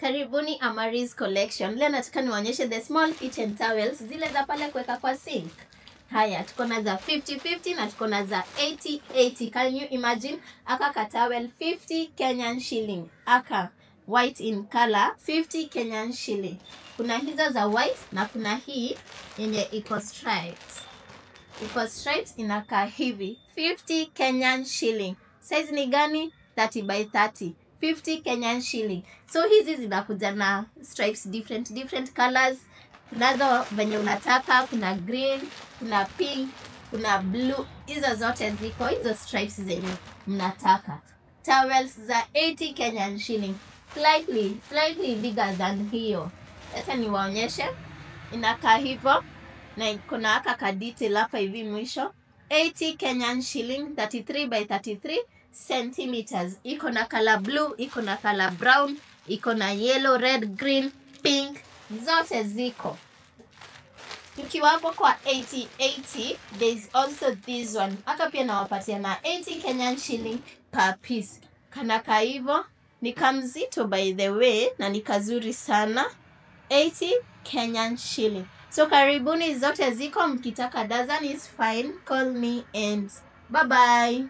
Karibuni Amari's collection. Leo nataka niwaonyeshe the small kitchen towels, zile za pale kuweka kwa sink. Haya, tuko na za 50-50 na tuko na za 80-80. Can you imagine? Aka ka towel 50 Kenyan shilling. Aka white in color 50 Kenyan shilling. Kuna hizo za white na kuna hii yenye iko striped. Iko striped inakaa hivi 50 Kenyan shilling. Size ni gani? 30 by 30. 50 Kenyan shilling. So hizi zinakuja na stripes different colors. Kunazo venye unataka, kuna green, kuna pink, kuna blue. Hizo zote ziko, hizo stripes zenye mnataka. Towels za 80 Kenyan shilling. Slightly bigger than hiyo. Sasa niwaonyeshe. Inakaa hivyo na kuna aka ka detail hapa hivi mwisho. 80 Kenyan shilling, 33 by 33 centimeters. Iko na color blue, iko na color brown, iko na yellow, red, green, pink. Zote ziko. Tukiwa hapo kwa 80-80, there is also this one. Aka pia nawapatia na 80 Kenyan shilling per piece. Kana ka hivyo, ni kamzito by the way na ni kazuri sana. 80 Kenyan shilling. So karibuni, zote ziko, mkitaka dozen is fine. Call me and bye bye.